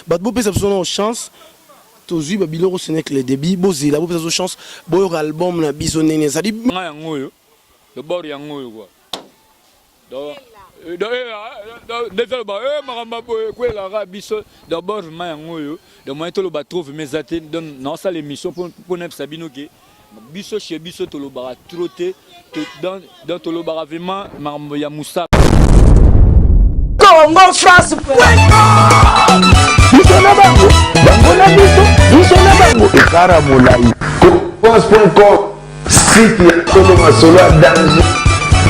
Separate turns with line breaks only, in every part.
bato bopesa biso na chance tozwi babiloko ce n'est que le débit bozela bopesa biso chance boyoka album na biso nene ezali
nga yango oyo le bord yango oyo quoi d'abord vraiment yango oyo de moyen toloba trouve mes athées donc non ça l'émission pour ne sabino ke biso chez biso tolobara trotter dans tolobara vraiment makambo ya musa
Congo France biso na bango bango na biso na bango ekara molai France.com site ya Congo masolo ya danger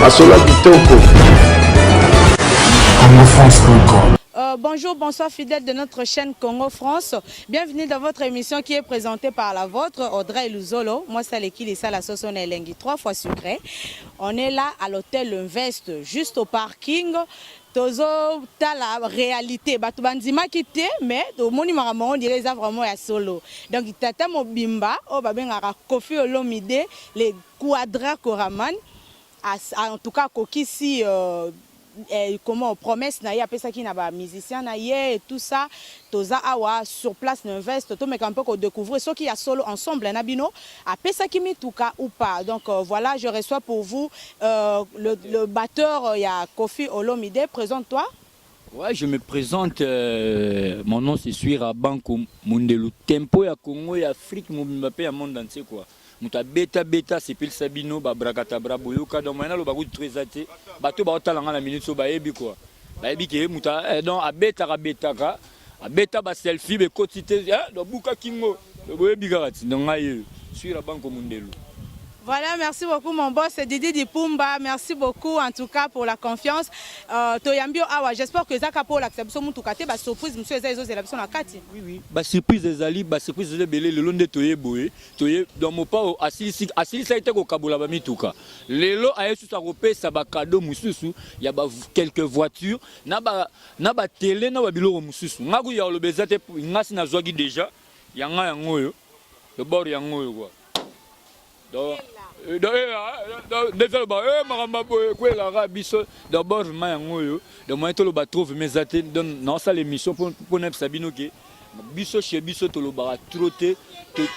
masolo ya kitoko CongoFrance.com.
Bonjour, bonsoir fidèles de notre chaîne Congo France. Bienvenue dans votre émission qui est présentée par la vôtre, Audrey Luzolo. Moi, c'est l'équipe de la sauce Elengi, 3 fois sucré. On est là à l'hôtel Invest, juste au parking. Tozo ta la réalité batu bandima kité mais to moni makambo on dirait ça vraiment ya solo donc tata mobimba o babengaka Koffi Olomide les Quadra Koraman en tout cas kokisi comment promesse na ye apesa ki na ba musicien na ye et tout ça toza awa sur place n'investe to mais un peu ko découvrir ce qui a solo ensemble na bino apesa ki mituka ou pas donc voilà je reçois pour vous le batteur ya Koffi Olomide. Présente-toi.
Ouais, je me présente, mon nom c'est Suira Banko Mundelu Tempo ya Congo ya Afrique Mobimbape ya monde entier quoi. Muta beta c'est pile Sabino ba brakata brabo yoka donc maintenant le bagu trésate bato ba otalanga la minute so ba yebi quoi. Ba yebi ke muta donc a beta ba selfie be quotité do buka kingo bo yebi garati donc aye Suira Banko Mundelu.
Voilà, merci beaucoup mon boss Didi Dipumba, merci beaucoup en tout cas pour la confiance. Toyambio awa, j'espère que Zaka pour l'acceptation mutukate ba surprise monsieur Ezaïzo c'est la personne à Kati.
Oui. Ba surprise ezali, ba surprise de belé le long de toye boye, toye dans mon pas asili ça été ko kabula ba mituka. Lelo aye su sa repesa ba cadeau mususu, ya ba quelques voitures, na ba télé na ba biloko mususu. Ngaku ya lo bezate ngasi na zwagi déjà, yanga yango yo. Le bord yango yo quoi. D'abord vraiment yango yo de moyen toloba trouve mes athées donc non ça l'émission pour ne sabino ke biso chez biso tolobara trotter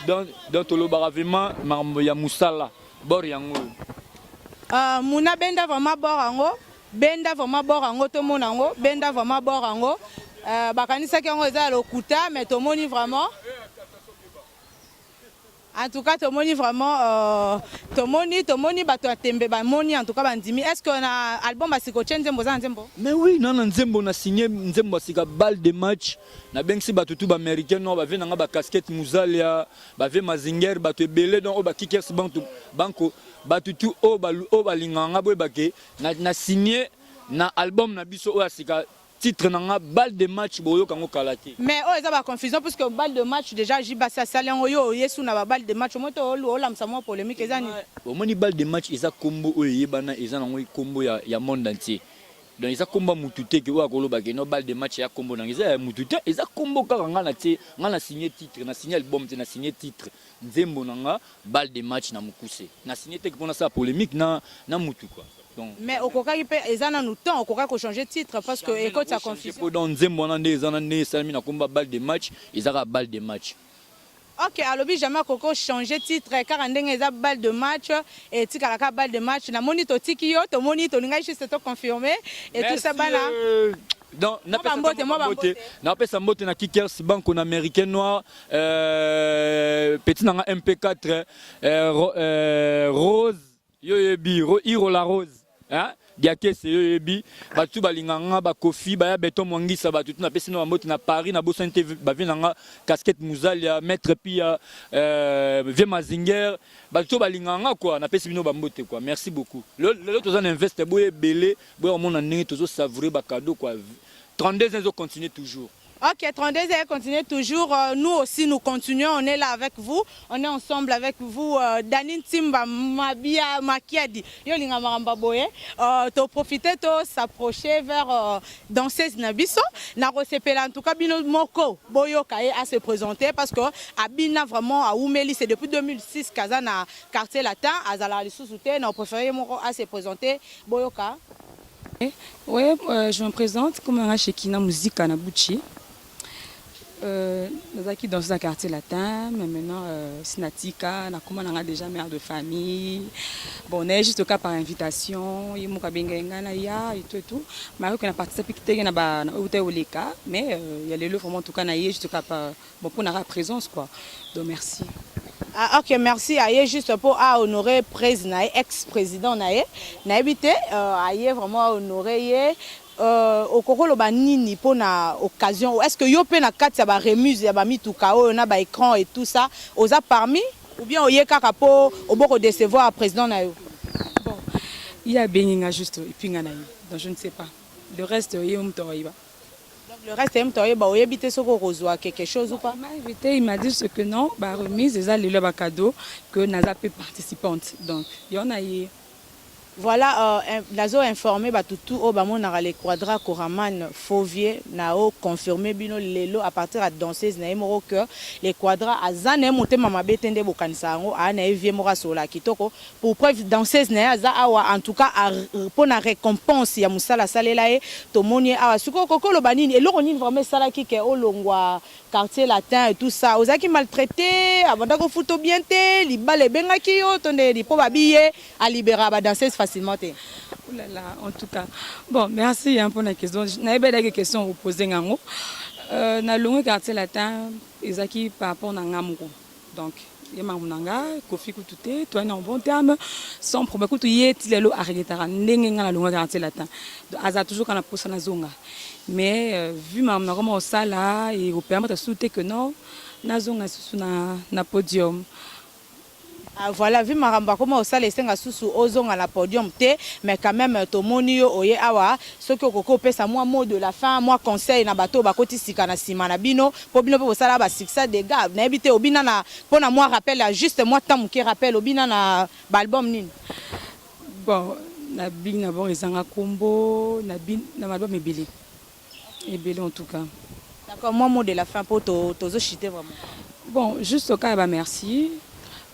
dans tolobara vraiment makambo ya musala bord yango yo
muna benda vraiment bord yango to mona yango benda vraiment bord yango bakanisa ki yango eza lokuta mais to moni vraiment. En tout cas, tomoni vraiment, tomoni bato atembe bamoni en tout cas bandimi. Est-ce qu'on a album basiko nzembo za nzembo?
Mais oui, non nzembo na signé nzembo basika balle de match. Na bengsi bato tout ba américain non ba venanga ba casquette muzalia, ba ve mazinger bato ebele donc ba kickers banko bato tout o ba linganga boy bake na signé na album na biso o asika titre nanga balle de match boyo kango kalati.
Mais oh ça va confusion parce que balle de match déjà jibasa salian yo yesu na ba balle de match moto o lamsa mo polémique ezani.
Au moni balle de match eza combo o yebana eza nango combo ya monde entier. Donc eza combo mutute ke wa koloba ke no balle de match ya combo nanga eza mutute eza combo kaka ngana tie ngana signer titre na signer album na signer titre nzembo nanga balle de match na mukuse. Na signer te pour na ça polémique na mutu quoi. Donc,
mais au coca il peut nous temps au coca changer titre parce que écoute ça confusion.
Dans nzembo na ndé ezana né salmi na komba balle de match ezaka balle de match.
Ok, alors jamais Coco changer titre car ndenge eza balle de match et tikalaka balle de match na moni to tikio to moni to ninga juste to confirmer et tout ça bana.
Donc na pesa mbote na kickers banque américain noir petit na MP4 rose yo yebi hiro la rose. Hein? Diake c'est yebi batu balinganga ba Koffi ba ya beton mwangisa batu na pesi no mbote na Paris na bosante ba vinanga casquette muzalia maître pia vie mazinger batu balinganga quoi na pesi bino ba mbote quoi. Merci beaucoup. Le toza na investe boye belé boye mona ndenge tozo savourer ba cadeau quoi. 32 ans continuer toujours.
Ok, 32 ans, continuez toujours. Nous aussi, nous continuons. On est là avec vous. On est ensemble avec vous. Danine Timba, Mabia, Makiadi. Yolinga Maramba Boye. To profiter, to s'approcher vers Danseuse Nabiso. Na recépela en tout cas, Bino Moko, Boyo Kaye à se présenter parce que Abina vraiment à Oumeli, c'est depuis 2006 Kazana quartier latin. Azala Lissousouté, nous préféré Moko à se présenter. Boyoka.
Oui, je me présente comme un Shekina Musique à Nabuchi. Dans un quartier latin, mais maintenant, Sinatika, on a déjà mère de famille. Bon, on est juste au cas par invitation, il y a et tout. Mais on a participé au Leka, mais il y a les lots vraiment tout cas, juste au cas bon, pour la présence, quoi. Donc, merci.
Ah, ok, merci. Aïe, juste pour honorer le président, ex-président, naïe vraiment honorer. Au Kokolo Banini pour na occasion. Est-ce que yo pe na kati ya ba remise ya ba mituka o na ba écran et tout ça, oza parmi ou bien oye kaka po oboko décevoir président na yo?
Bon, il y a Beninga juste et puis ngana. Donc je ne sais pas. Le reste il y a Mtoiba.
Donc le reste est Mtoiba, oye bité soko rozwa quelque chose ou pas?
Il m'a invité, il m'a dit ce que non, ba remise déjà le cadeau que naza pe participante. Donc il y en a eu.
Voilà, nazo informé batutu o bamonaka les quadra Koraman Fauvier nao confirmé bino lelo à partir de danseuse na moko que les quadra azane motema mabetende bokanisa ngo ana evie moko sola kitoko pour preuve danseuse na aza awa en tout cas pour na récompense ya musala salela e tomoni awa suko kokolo banini eloko nini vraiment sala ki ke olongwa quartier latin et tout ça ozaki maltraité abanda ko futo bien te libale bengaki yo tonde lipo babiye a libérer ba danseuse facilement.
Oh là là, en tout cas. Bon, merci pour la question. Je n'avais pas de questions à poser. Dans le quartier latin, ils ont par rapport à Ngamou. Donc, il y a Mamunanga, Kofi Koutouté, toi, en bon terme, sans problème. Quand il y a des gens qui ont dans le quartier latin, ils ont toujours posé la zone. Mais vu que nous avons ça là, et on permet de soutenir que non, la zone est sur le podium.
Ah, voilà, vu maramba comment au sale esenga susu ozong à la podium té mais quand même tomoni yo oye awa ce que koko pesa moi mot de la fin moi conseil na bato bakoti sika na sima na bino po bino po sala ba succès des gars na ebité obina na pona moi rappel juste moi tant qui rappelle obina na album nini.
Bon na big na bon ezanga combo na bin na album ebele en tout cas.
D'accord, moi mot de la fin pour tozo chiter vraiment.
Bon juste au cas bah merci.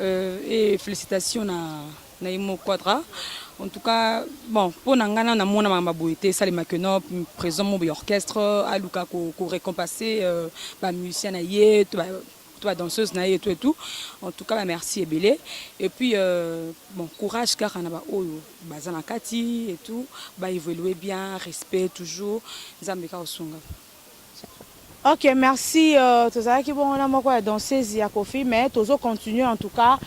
Et félicitations na Imo Quadra. En tout cas, bon, pour Nangana, na mona maboité, ça les makeno, présent mon orchestre, à Luka ko récompensé, ba musicien na yé, toi danseuse na yé, tout et tout. En tout cas, bah, merci Ebele. Et puis bon, courage car on a ba oyo, bazana kati et tout, bah évoluer bien, respect toujours, Zambeka osunga.
Ok, merci. Tozala ki bon on a moko ya danseuse ya Kofi mais tozo continuer en tout cas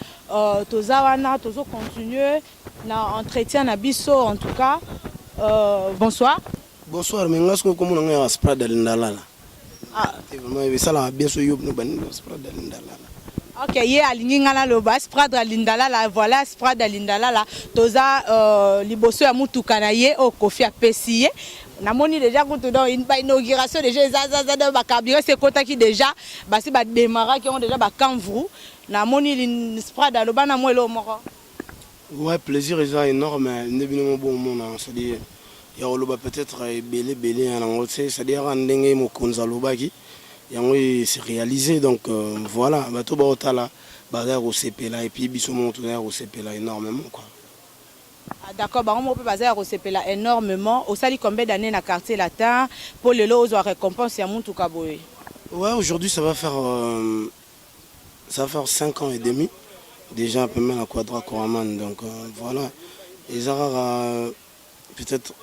tozawana tozo continuer na entretien na biso en tout cas bonsoir.
Bonsoir, mais ngas ko komo nga Sprad Lindalala. Ah, vraiment ça là bien sûr yob no bani Sprad Lindalala.
Ok, yé alingi ngana loba Sprad Lindalala, voilà Sprad Lindalala toza liboso ya mutuka na ye o Kofi apesiye. Namoni déjà quand dans une inauguration déjà za ba carburant c'est kota qui déjà ba si ba démarrer qui ont déjà ba canvrou namoni Sprad alobana mo elo moko.
Ouais, plaisir est énorme, ne bien bon moment, c'est-à-dire il y a loba peut-être belé en anglais, c'est-à-dire ndenge mo konza loba qui yango c'est réalisé donc voilà, bato ba otala ba au CP là et puis biso mo tourner au CP là énormément quoi.
Ah, d'accord, bah, on peut baser à Rosepela énormément. Au sali combien d'années dans le quartier latin pour les lots aux récompenses et à Moutou Kaboé?
Ouais, aujourd'hui ça va faire 5 ans et demi. Déjà un peu mal à Quadra Koraman. Donc voilà. Et ça peut-être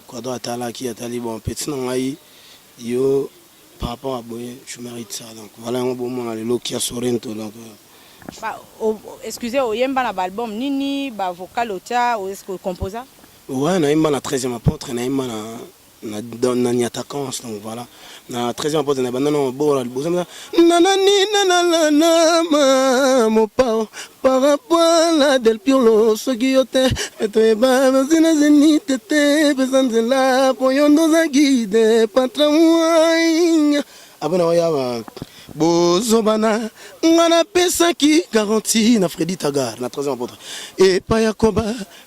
Quadra Tala qui a tali bon petit nangaï yo par rapport à Boye, je mérite ça. Donc voilà un bon moment les lots qui a Sorrento donc
bah, excusez, au yemba na album nini ba vocal auteur ou est-ce que composa?
Ouais, na yemba na 13e apôtre na yemba na ni attaquant donc voilà. Na 13e apôtre na banana bo la boza na mo pa par rapport à la del piolo so guiote et ba zina zenite te besanze la poyondo za guide patron abona wa Bozobana, ngana pesa ki garantie na Freddy Tagar, na 13e apôtre. Et pa Yakoba,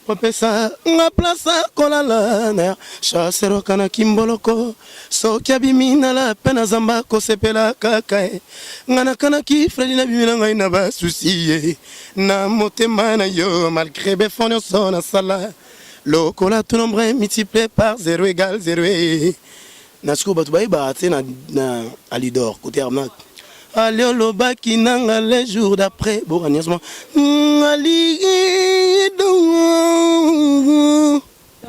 pa pesa nga plaça kolala na chassero kana kimboloko. So kiabimina la pena zamba ko sepela kakae. Ngana kana ki Freddy na bimina ngai na ba souci. Na motema na yo malgré befonyo sona sala. Lokola tout nombre multiplié par 0 égale 0. Nasiko batu baye baraté na Alidor côté Arnac. Allez le baki nanga les jours d'après. Bon anisement.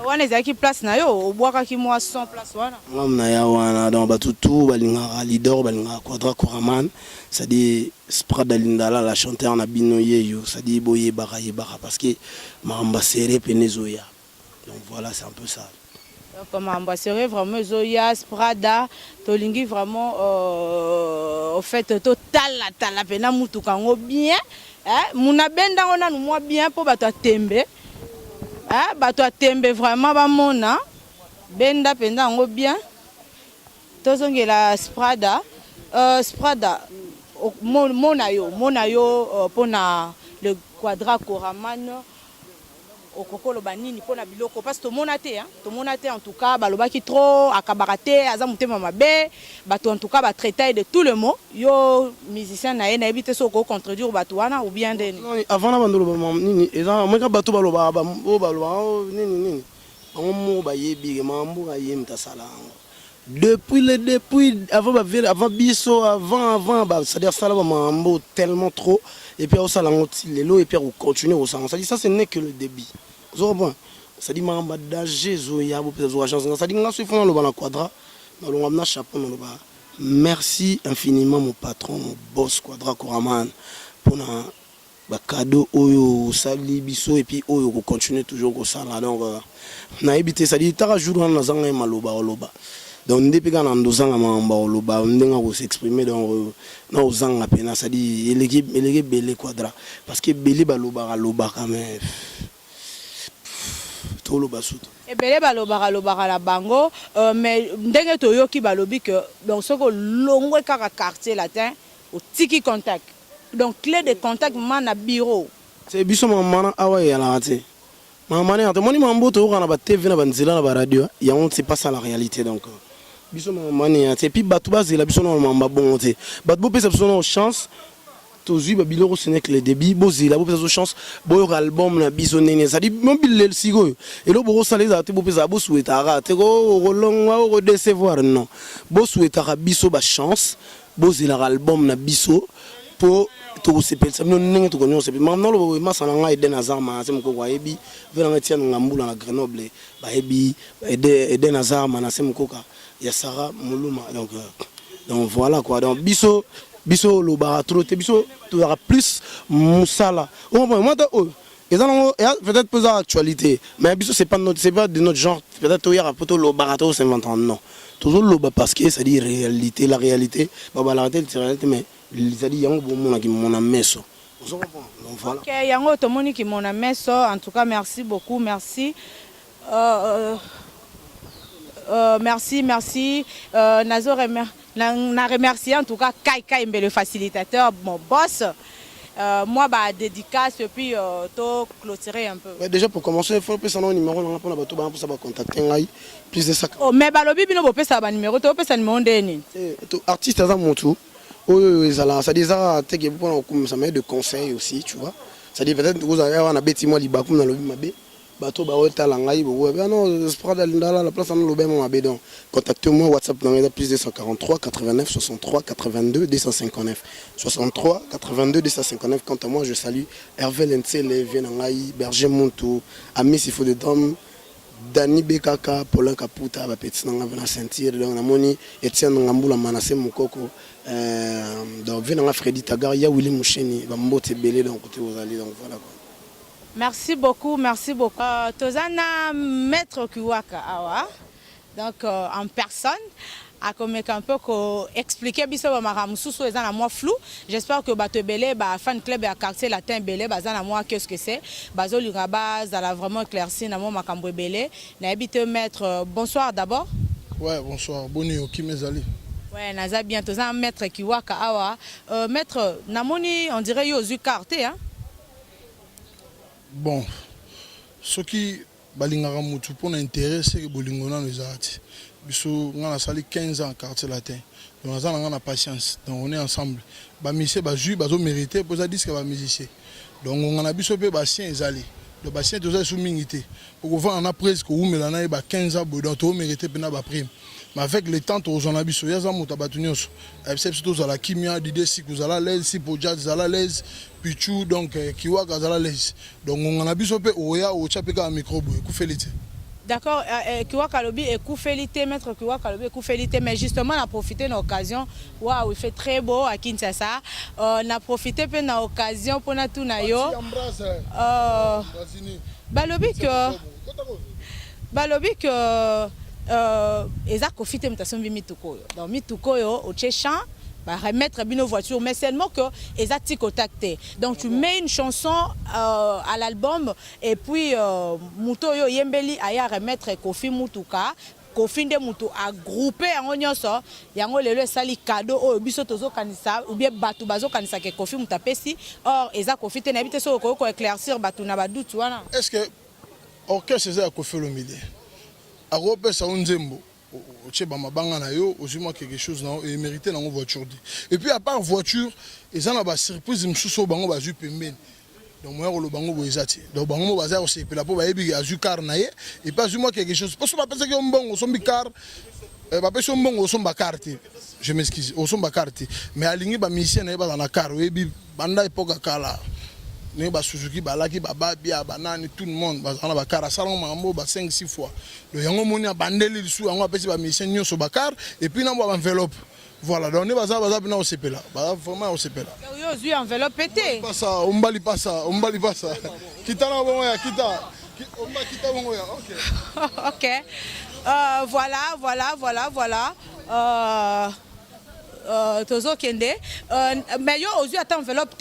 wana ezalaki place na yo obwakaki mwa 100 place wana
na ya wana donc batu tout balingaka Lidor balingaka Quadra Koraman c'est-à-dire Sprada Lindala la chanteur na bino yeyo c'est-à-dire boye baka parce que mamba serré penezoya donc voilà c'est un peu ça
donc mamba serré vraiment zoya Sprada tolingi vraiment au fait total la pena mutu kango bien muna benda ona no moi bien po bato atembe bato atembe vraiment bamona benda penda ngo bien tozongela Sprada Sprada mona yo pona le Quadra Koraman okokolo banini pona biloko parce que to monate en tout cas balobaki trop akabaraté aza mutema mabe bato en tout cas ba traiter de tout le mot yo musicien na ye na ebité soko contredire bato wana ou bien deni
avant na bandolo ba nini eza mweka bato baloba nini bango ba yebi mambo aye mtasala depuis avant biso avant c'est-à-dire ça là mambo tellement trop et puis ça langoti lelo et puis on continue au sang ça dit ça ce n'est que le débit bon ça dit mamba danger zoya bo peut zo chance ça dit nga suivant le bana Quadra na lo ngam na chapeau no ba merci infiniment mon patron mon boss Quadra Koraman pour na ba cadeau oyo sali biso et puis oyo ko continuer toujours ko sala donc na ebité ça dit tara jour na zanga maloba oloba donc depuis quand on nous a mamba oloba ndenga ko s'exprimer donc na ozanga pena ça dit l'équipe belé Quadra parce que belé baloba quand même tolo basuto
ebele balobaka la bango mais ndenge toyoki balobi que donc soko longwe kaka quartier latin au tiki contact donc clé de contact mana bureau
c'est biso mamana awa ya la raté mamana to moni mambo to kana ba TV na banzela na ba radio ya on c'est pas ça la réalité donc biso mamana et puis batu bazela biso normalement bon te batu bo pesa biso no chance toujours biloko ce n'est que le débit bozila bo pesa chance bo album na biso nene ça dit mobile le sigo et lo bo sala za te bo pesa bo souhaitara te ko rolonga o décevoir non bo souhaitara biso ba chance bozila album na biso pour to se pensa non nenge to konyo se pe maintenant lo masana nga eden azama se mko kwa ebi vela ngatia ngambula na Grenoble ba ebi eden azama na se mko ka ya Sara Muluma donc voilà quoi donc biso lo baratroté biso tu auras plus musala moi et ça peut-être plus actualité mais biso c'est pas de notre genre peut-être hier poto lo barato 50 ans non toujours lo parce que ça dit réalité la réalité ba la réalité mais ça dit yango bomona ki mona meso donc voilà
OK yango to moni ki mona meso en tout cas merci beaucoup merci merci nazo na remercier en tout cas Kai Mbe le facilitateur mon boss moi bah dédicace et puis to clôturer un peu
ouais, déjà pour commencer il faut passer un numéro là pour bato pour ça contacter ngai plus de ça
oh mais balobi bino bo pesa ba numéro to pesa numéro ndeni
artiste za motu oyo ezala ça déjà teke pour comme ça met de conseils aussi tu vois ça dit peut-être vous avez un bêti moi liba comme dans le mabe bato ba ota la ngai bo non Sprada Lindala la place dans le ben mabe donc contactez-moi WhatsApp dans plus 243 89 63 82 259 63 82 259 quant à moi je salue Hervé Lensele Venangai Berger Monto Ami Sifo de Dom Dani Bekaka Paulin Kaputa ba petit nanga na sentir donc na moni Etienne Ngambula Manase Mukoko donc Venanga Freddy Tagaria Willy Moucheni ba mbote belé donc côté aux alliés donc voilà quoi.
Merci beaucoup. Tozana Maître Kiwaka Awa, donc en personne, a comme un peu expliquer biso ba maramususu ezana moi flou. J'espère que bato belé ba fan club ya quartier latin belé bazana moi qu'est-ce que c'est. Bazo lingaba za la vraiment éclairci na moi makambo belé. Na habite Maître bonsoir d'abord.
Ouais, bonsoir. Boni oki mezali.
Ouais, naza bien tozana Maître Kiwaka Awa. Maître namoni on dirait yo zu carte hein.
Bon, ce qui balingara mutu pour l'intérêt c'est que bolingona nous a dit. Biso ngana sali 15 ans quartier latin. Donc on a patience. Donc on est ensemble. Ba musicien ba jui ba zo mériter pour ça disque ba musicien. Donc on a biso pe ba sien ezali. Le bassin tous sous mingité. Pour voir on a presque ou melana ba 15 ans donc to mériter pena ba prime. mais avec le temps aux en abisso ya za muta batunyoso except tous à la kimia d'idée si vous allez l'aise si pour jazz à l'aise pichu donc kiwaka à l'aise donc on en abisso pe oya o chapeka micro ku félité.
D'accord, Kiwaka Lobi est Koufélité, maître Kiwaka Lobi est Koufélité, mais justement on a profité de l'occasion, waouh il fait très beau à Kinshasa, on a profité de l'occasion pour nous tout nayo. Balobi que eza profité mutation bi mituko. Donc mituko yo au Tchéchan remettre nos voitures, mais seulement que les articles contactés. Donc tu mets une chanson à l'album et puis Muto yo Yembeli aya remettre Kofi Mutuka, Kofi de Mutu a groupé en onyoso, yango lelo sali cadeau o biso tozo kanisa ou bien batu bazo kanisa ke Kofi Mutapesi. Or eza Kofi te nabite so ko éclaircir batu na badutu wana.
Est-ce que orchestre eza Kofi le milieu? A repé ça unzembo. Aussi quelque chose et mérité dans voiture. Et puis à part voiture, ils ont la surprise msuso bango bazu pembeni. Donc moi le bango boezati. Donc bango bazar aussi puis la po baebi azu car naie et pas moi quelque chose parce que pas penser que mbongo son bikar ba penser mbongo son bakarte. Je m'excuse, au son bakarte. Mais alingi ba mission na ba na car webi banda époque kala. Ne ba Suzuki balaki baba bia banani tout le monde bazana bakara salon mambo ba 5-6 fois le yango moni abandeli lisu yango apesi ba mission nyoso bakar et puis na ba enveloppe voilà donc ne baza bina osepela ba vraiment osepela
yo zu enveloppe pété
pas ça on bali pas ça kita na bon ya kita on ba kita bon ya
OK voilà Tozo Kende, mais yo aux yeux à enveloppe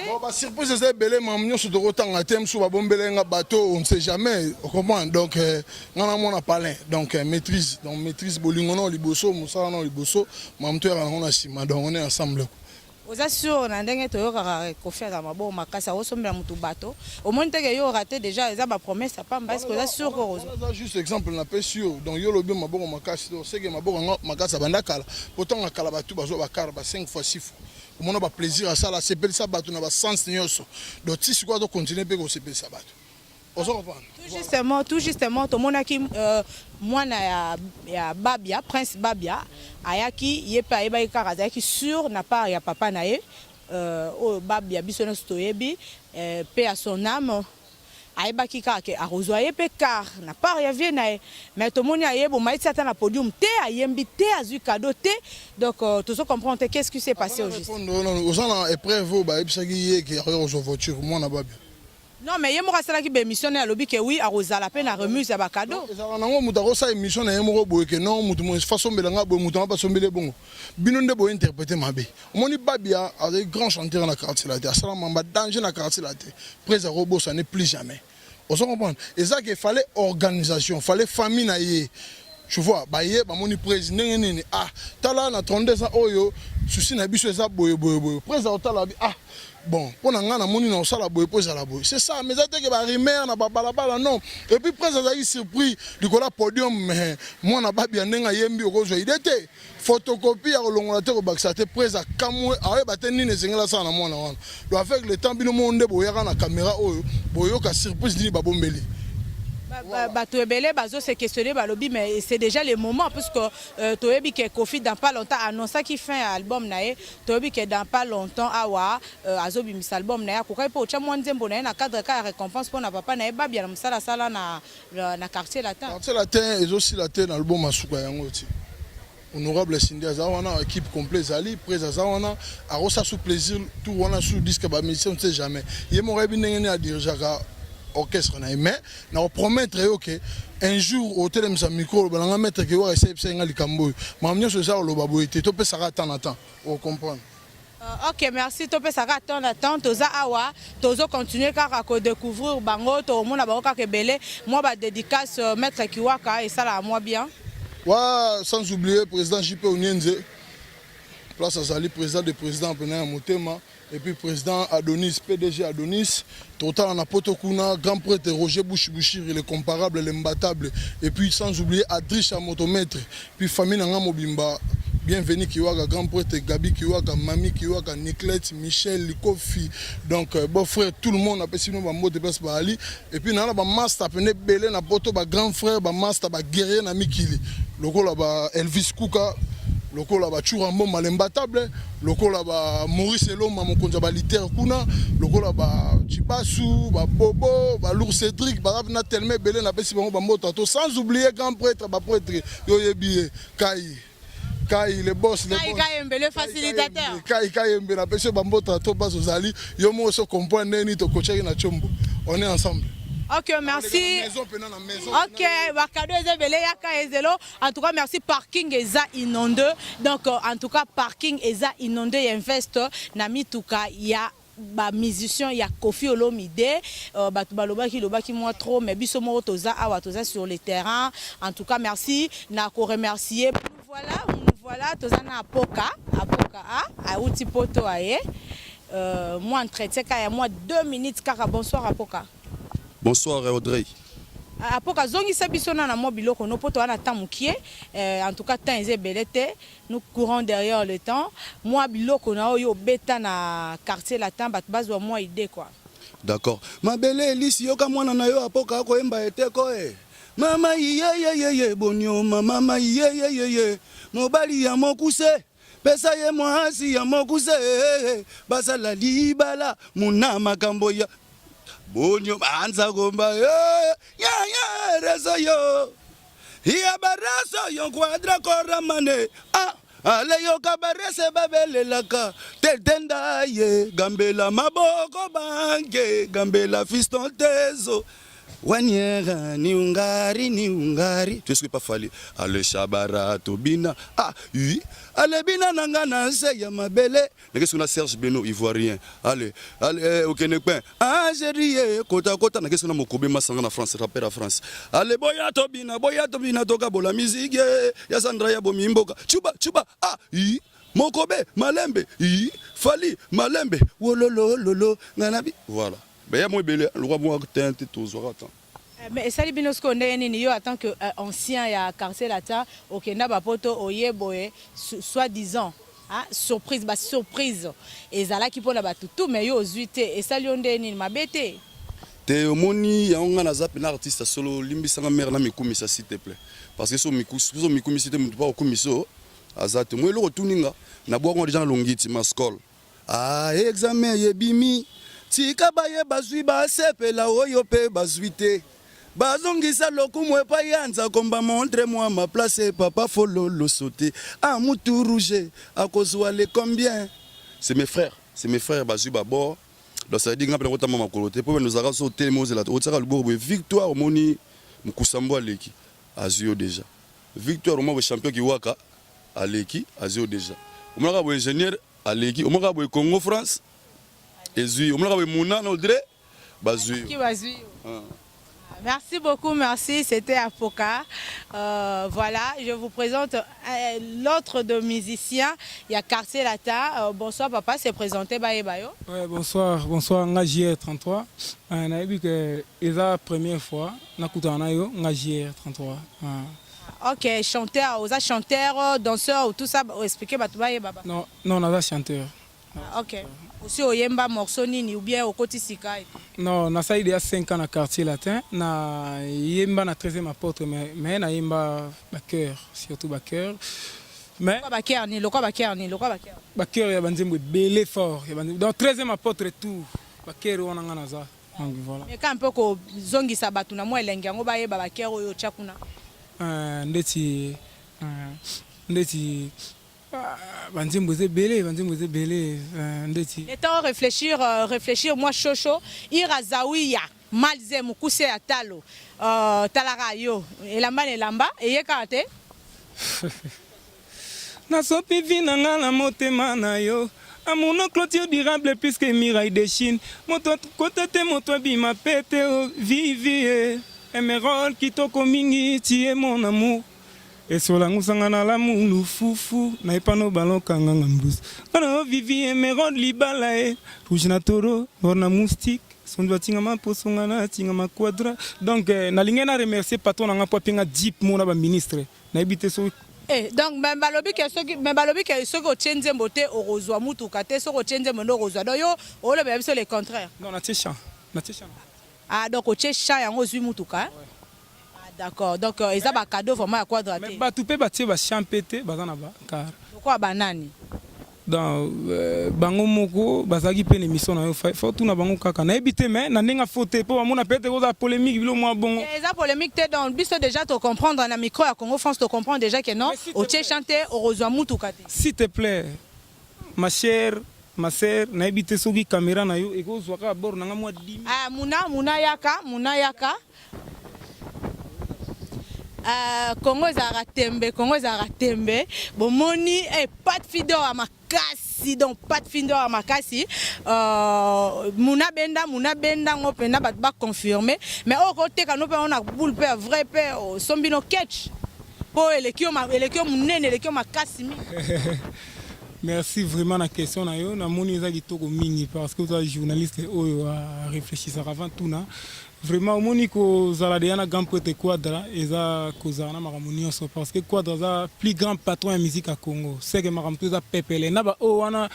bon bah surprise c'est belé mamnyo sur de rotang à thème sur ba bombele nga bateau on ne sait jamais on comprend donc ngana mona palin donc maîtrise bolingono liboso musala liboso mamto ya on a sima donc on est ensemble.
Aux assureurs na ndenge toyoka Kofi za mabo makasa osombela mutu bato au moins teke yo raté déjà eza ba promesse pas parce que ça sûr que
juste exemple na pas sûr donc yo lobi mabo makasa c'est que mabo makasa bandakala pourtant akala batu bazo bakara ba 5 fois 6 fois on a ba plaisir à ça là c'est bel ça bato na ba sens nyoso donc si quoi doit continuer pe ko c'est bel ça bato.
Tout justement, tout le monde qui moi ya Babia, Prince Babia, ayaki yepa eba ikaraza qui sur n'a pas ya papa nae o Babia bisono stoyebi paix à son âme. Ayeba ki kake arozoye pe car n'a pas ya vie nae mais tout le monde ya yebo maïti ata na podium te ayembi te azu cadeau te donc tout ça comprendre qu'est-ce qui s'est passé au juste.
Non, aux gens épreuve ba ebisaki ye ki ayo zo voiture moi na Babia.
Non mais yemo kasala ki be missionné à lobby que oui aroza la peine à remise ya ba cadeau.
Ezala nango mutako sa émission na yemo boye que non mutu mo façon belanga boye mutu ba sombele bongo. Bino nde boye interpréter mabe. Moni Babia a des grands chanteurs na quartier la terre. Sala mamba danger na quartier la terre. Près à robot ça n'est plus jamais. On se comprend. Et ça qu'il fallait organisation, fallait famille na yé. Tu vois, ba yé ba moni président nini ah tala na 32 ans oyo souci na biso eza boye. Près à tala ah bon, pour nous, on a boy c'est ça, mais ça que ba rimer na balabala non. Et puis après ça a surpris du podium mais moi na ba bien nga yembi okozo il était photocopie à l'ongolateur au baxate près à kamwe awe bateni ne zengela ça na mona wana. Donc avec le temps bino monde boyaka na caméra oyo boyoka surprise ni ba bombeli.
Batouebele bazo se questionner balobi mais c'est déjà le moment puisque toyebi que Kofi dans pas longtemps annonça qu'il fait un album nae toyebi que dans pas longtemps awa azobi mis album nae ko kai po cha mwanzembo nae na cadre ka récompense pour na papa nae ba bien musala sala na quartier latin.
Quartier latin et aussi latin album asuka yango ti. Honorable Cindy Azawana équipe complète Zali près Azawana a reçu sous plaisir tout wana sous disque ba mission on sait jamais. Yemo rebi ndenge à diriger orchestre mais na promettre que un jour au télé sa micro balanga mettre que wa essayer nga likambo mamnyo so ça lo baboité to pe sara temps on comprend.
OK merci to pe sara temps toza awa tozo continuer car à découvrir bango to mona bango ka kebele moi ba dédicace maître Kiwaka et ça là moi bien.
Wa sans oublier président JP Onyenze place à Zali président de président Pena Motema et puis président Adonis PDG Adonis total en Apotokuna grand prêtre Roger Bouchir il est comparable l'imbattable et puis sans oublier Adricha motomètre puis famille Nanga Mobimba bienvenue Kiwaka grand prêtre Gabi Kiwaka Mami Kiwaka Nicolette Michel Likofi donc beau frère tout le monde appelle sinon ba mot de place ba Ali et puis na ba master pené belé na poto ba grand frère ba master ba guerrier na Mikili lokola ba Elvis Kuka, lokola ba Churambo Malembatable, lokola ba Maurice Eloma mokonza ba Liter kuna, lokola ba Chibasu, ba Bobo, ba Lour Cédric, ba Rabna Telme Belé na pesi bango ba moto, sans oublier grand prêtre, ba prêtre Yoyebi Kai le boss
Kai le facilitateur.
Kai Mbe na pesi ba moto to ba zozali, yo mo so comprendre neni to coacher na chombo. On est ensemble.
Ok, merci. Ok, Bakado Ezebele Yaka Ezelo. En tout cas, merci. Parking Eza inondé. Donc, en tout cas, parking Eza inondé. Invest. Nami Touka, il y a ba musicien, il y a Kofi Olomide. Batuba qui moi trop, mais biso mo toza awatoza sur le terrain. En tout cas, merci. Nako remercier. Voilà, toza na Apoka a outi poto aye. Moi entretien kaya moi 2 minutes kaka. Bonsoir Apoka.
Bonsoir Audrey.
Apoka zongi sabisona na mo biloko no poto ana tamukie en tout cas temps ezebelete nous courons derrière le temps moi biloko na oyo beta na quartier latin bat bazwa moi idée quoi.
D'accord. Mabele Elisi yoka mwana na yo Apoka ko emba eteko Mama ye bonyo mama ye mobali ya mokuse pesa ye mwasi ya mokuse basala libala muna makambo ya bonyo anza gomba ya rezo yo ya baraso yo quadra koramane ale yo kabarese babelelaka tetenda ye gambela maboko bange gambela fiston tezo Wanyera ni ungari tu sais pas fallu ale shabara tobina oui ale bina nangana se ya mabele qu'est-ce qu'on a Serge Beno ivoirien allez OK ne pas Algérie kota na qu'est-ce qu'on a Mokobe Masanga na France rappeur à France ale boya tobina toka bola musique ya Sandra ya bomimboka chuba oui Mokobe Malembe oui Fali Malembe wololo nganabi voilà. Mais
Sali Binosko Ndeni yo en tant que ancien ya quartier latin au Kenya bapoto oyeboye soi-disant surprise ezala ki pona batutu mais yo ozuité et Sali Ndeni mabete
te omoni ya nga na zap na artiste solo limbisanga mère na mikumisa s'il te plaît parce que so mikumisi te mutu pa okumiso azate moi lo tuninga na bwa déjà longiti maskol examen yebimi tika baye bazwi basepela oyo pe bazwite bazongisa lokumwe pa yanza komba montre moi ma place papa fololo sauter mutu rouge à cause les combien c'est mes frères bazwi babo donc ça dit ngapela kota mama kolote po nous ara sauter mozela otaka lubobo victoire moni mukusambo aleki azio déjà victoire au moins champion ki waka aleki azio déjà omaka bo ingénieur aleki omaka bo Congo France Ezui,
merci beaucoup, merci, c'était Apoka. Voilà, je vous présente l'autre de musiciens, il y a Quartier Latin. Bonsoir papa, c'est présenté Bayo.
Ouais, bonsoir, JR 33. On a vu que c'est la première fois, on a JR 33.
Ok, chanteur, danseur, tout ça, expliquez Baba.
Non, on a chanteur.
Ok. Aussi au Yemba morceau nini ou bien au Kotisika.
Non, na ça il y a 5 ans na quartier latin, na Yemba na 13e apôtre mais na Yemba Baker, surtout Baker. Mais
Baker ni lokwa Baker.
Baker ya banzembo belé fort, donc 13e apôtre tout. Baker on nga na za. Donc voilà.
Mais quand un peu ko zongi sabatu na mo elengi yango ba yeba Baker oyo chakuna.
Ndeti belé.
Le temps réfléchir moi chocho irazawiya malze mukuse atalo talara yo elamba eyekate
na sopi vina ngala motema na yo amono clôture durable puisque miraille de Chine moto côté moto bima pete vivi emerald kitoko mingi tie mon amour. Et sur la mousangana la moulou foufou, n'a pas nos ballons kangangambous. Quand vivi emerald libalae, rouge na toro, borna moustique, son doigt tingama posongana, tingama quadra. Donc, na lingena remercier patron n'a pas pinga deep mon aba ministre. Na habité so.
Donc, même balobi que ceux qui tiennent beauté au rosoir moutou, kate ceux qui tiennent mono rosoir. Donc, yo, on le même sur le contraire.
Non, na téchan.
Donc, au téchan yango zui moutouka. D'accord. Donc ils ont un cadeau vraiment à Quadra.
Mais batu pe batie ba champete bazana ba car.
Pourquoi banani?
Dans bango moko bazaki pe émission na yo faut tout na bango kaka na ebité mais na ndinga faute po amona peut-être cause polémique bilo moi bon.
Les polémiques t'es dans le but déjà te comprendre na micro à Congo France te comprendre déjà que non au tché chanter au Rozoamou tout kate.
S'il te plaît ma chère ma sœur na ebité soki caméra na yo eko zwaka bord na moi 10.
Ah muna yaka Congo ezara tembe bomoni pas de fido à makasi donc pas de fido à makasi muna benda ngopenda bat ba confirmer mais au côté quand on a boule pe vrai pe sombino catch po elekio munene elekio makasi mi.
Merci vraiment la question na yo na moni za kitoko mingi parce que toi journaliste oyo a réfléchir avant tout na vraiment au moni ko zala de na grand prêtre Quadra eza ko zana makamoni so parce que Quadra za plus grand patron de musique à Congo c'est que makamto za pepele na ba o wana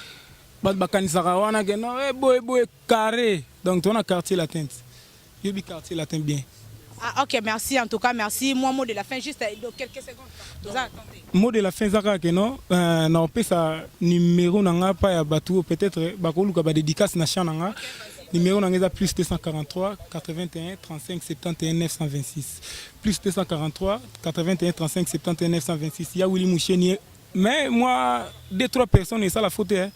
ba kanisa wana que non boy carré donc on a quartier latin yo bi quartier latin bien.
Ah, ok, merci en tout cas, merci. Moi, mot de la fin, juste quelques secondes.
Mot de la fin, Zaka, que non, on peut ça numéro nanga pas ya bateau peut-être bakoluka ba dédicace na chananga. Numéro nanga plus 243 81 35 71 926. Plus 243 81 35 71 926. Il y a Willy Moucheni. Mais moi, 2-3 personnes et ça la faute hein.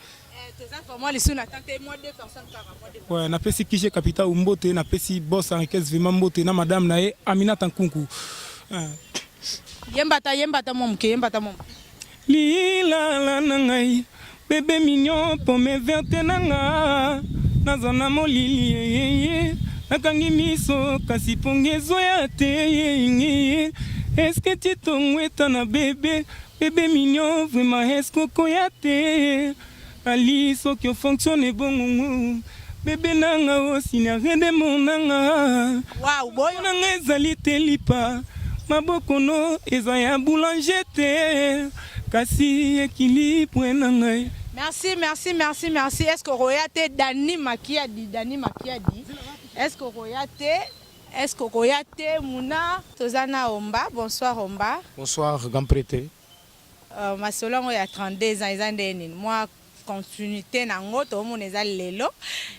Ouais, na pesi kije capital umbote na pesi boss en caisse vraiment mbote na madame nae Aminata Nkunku.
Yembata mom.
Lila la nangai bébé mignon pomme verte nanga nazana molili nakangi miso kasi pongezo ya te est-ce que tu tongweta na bébé mignon vraiment est-ce que koyate Ali soki o fonctionne bon bébé nanga aussi na rende monanga
waouh boy
nanga ezali telipa maboko no eza ya boulanger te kasi équilibre nanga.
Merci. Est-ce que royate Dani Makiadi est-ce que royate Muna Tozana Omba bonsoir Omba.
Bonsoir grand prêtre.
Ma solongo ya 32 ans ezandeni moi continuité nango to mon eza lelo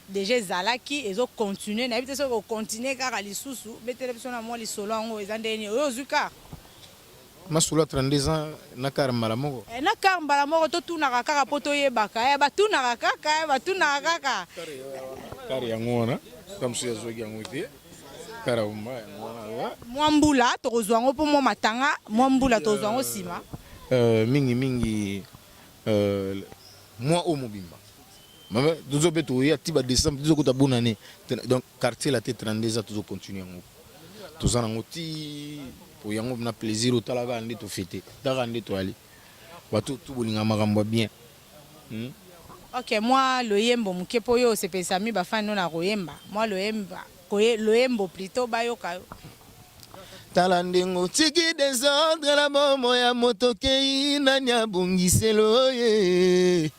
déjà zalaki ezo continuer na bité so ko continuer kaka lisusu betele biso na mo lisolo ngo ezandeni oyo zuka
masolo 32 ans na karambala moko
na karambala moko to tunaka kaka poto yebaka ya batunaka kaka
kari yango na comme si azoki yango te kara umba yango
mwambula to kozwa ngo po mo matanga mwambula to kozwa ngo sima
mingi moi au mobimba mais nous avons beto tiba décembre nous avons bonne année donc quartier la tête 32 ans toujours continuer ngo tous en ngoti pour yango na plaisir au talaga ande to fêter daga ande to ali batu tout bolinga makambo bien.
OK moi le yembo mukepo yo c'est pesami ba fan na royemba moi le yembo plutôt bayoka
Talandengo tiki désordre la bomo ya motokei nani abongiselo ye.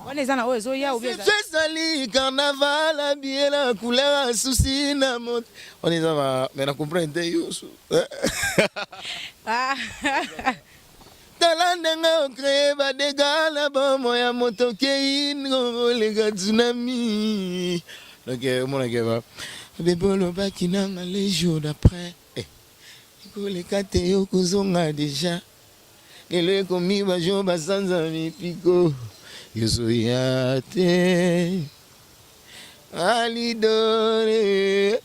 On est en ozo ya oubien.
C'est sali carnaval habillé la couleur à souci na mot. On est en mais na comprendre yosu. Talandengo créé ba dégâts la bomo ya motokei ngole ga tsunami. Donc mon gars bébé le bakina les jours d'après. Les kateo kuzonga déjà ele komi bajo basanza mipiko yosoyate alidore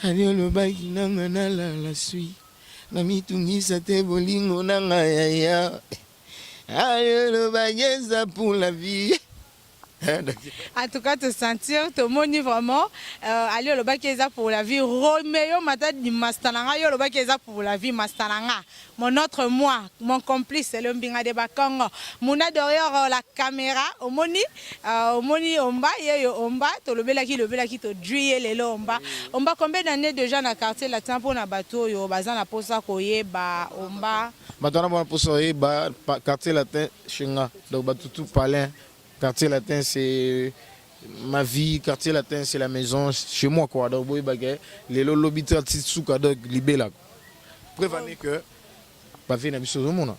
aliolo baki nanga na la sui na mitungisa te bolingo nanga yaya aliolo bageza pour la vie.
En tout cas, te sentir, te moni vraiment. Allez, le bac est pour la vie. Roméo Mata di Mastananga, le bac est pour la vie. Mastananga, mon autre moi, mon complice, c'est le Mbinga de Bakongo. Mon adoreur la caméra, au moni Omba, yo Omba, to le belaki to drier les Omba. Omba, combien d'années déjà dans le quartier latin pour na bateau, yo bazan la posa koye ba Omba.
Maintenant, on a posé ba quartier latin chinga, donc bateau tout palin. Quartier latin, c'est ma vie, quartier latin, c'est la maison, chez moi quoi. Donc boy bagay, les lobiter tsuka donc libé là. Prévenez que pas venir na biso mona.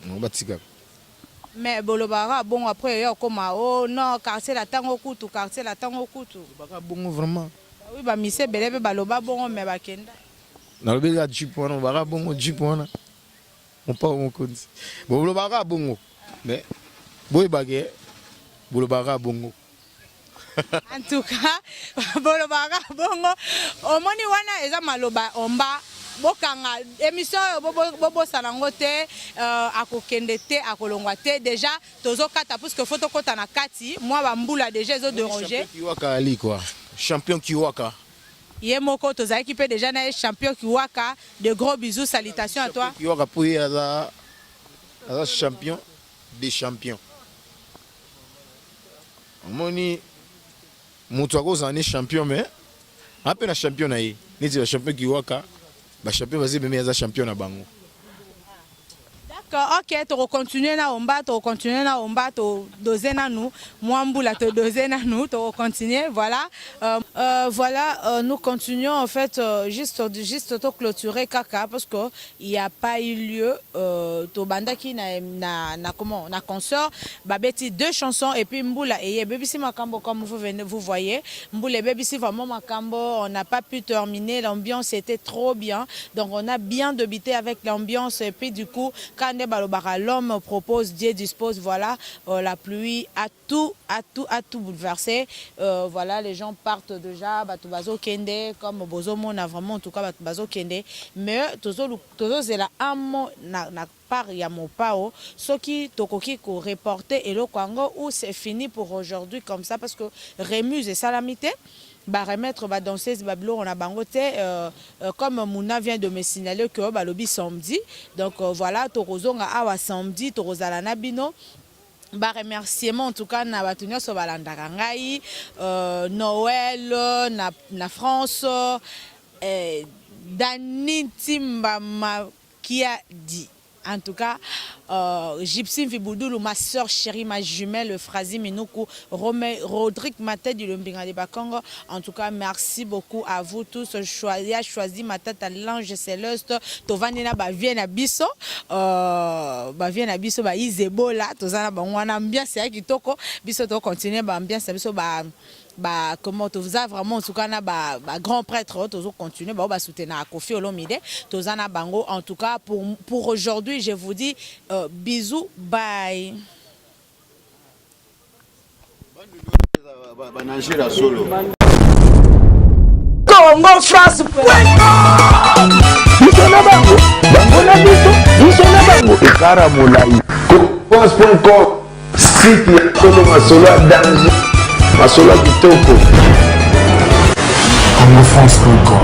Non batika.
Mais bolobara bon après yo comme oh non quartier latin au kutu, quartier latin au kutu.
Baka bon vraiment.
Oui ba mise belebe baloba bon mais bakenda.
Na lobi la jeep wana baka bon jeep wana. On pas on compte. Bon bolobara bon mais boy bagay bolobara bon.
En tout cas, bolobara bongo omoni wana eza maloba omba bokanga émission bobo sanango te akokende te akolongwa te déjà tozokata parce que photo kota na kati moi bambula déjà zo déranger
Kiwaka ali quoi champion Kiwaka
yemoko tozaki pe déjà na champion Kiwaka de gros bisous salutations à toi
Kiwaka pour aza champion des champions moni mutu akozana champion mais ape na champion na ye neti ba champion Kiwaka ba champion vas-y même aza champion na bango.
D'accord, ok, tu continuer na omba, tu continuer na omba, tu doser na nous, mwambula tu doser na nous, tu continuer, voilà. Voilà, nous continuons en fait juste to clôturer kaka parce que il y a pas eu lieu to banda qui na comment na concert babeti 2 chansons et puis mbula et BBC Makambo comme vous voyez, mbula BBC vraiment Makambo, on n'a pas pu terminer, l'ambiance était trop bien. Donc on a bien débité avec l'ambiance et puis du coup quand l'homme propose, Dieu dispose, voilà, la pluie a tout bouleversé. Voilà, les gens partent déjà, Batubazo Kende, comme Bozomo, on a vraiment en tout cas Batubazo Kende. Mais Tozo Zela Amo na part ya mopao, ce qui tokoki ko reporter et le Congo où c'est fini pour aujourd'hui comme ça parce que Remuse et Salamité. Bah remettre ba danseuse bablo on a bangoté comme Mouna vient de me signaler que ba lobby samedi donc voilà torozonga awa samedi torozala na bino ba remerciement en tout cas na batunya so balandaka ngai Noël na France Dani Timba qui a dit en tout cas, Gypsy Viboudou, ma soeur chérie, ma jumelle, Frazi Minoukou, Rodrigue Maté du Lumbinga de Bakongo. En tout cas, merci beaucoup à vous tous. Choisi ma tête à l'ange céleste. Tovanina vient à Bisso. Vient à Bisso, Isebola. Tozana Bangwana ambiance, c'est qui toko. Bisso to continue, ambiance, Bisso comment tu faisais vraiment en tout cas na grand prêtre toujours continuer soutenir Kofi Olomide tozana bango en tout cas pour aujourd'hui je vous dis bisous bye
Congo France Ekara Molai France.com site ya Tolo Masolo à danger Masolo Kitoko Congo France.com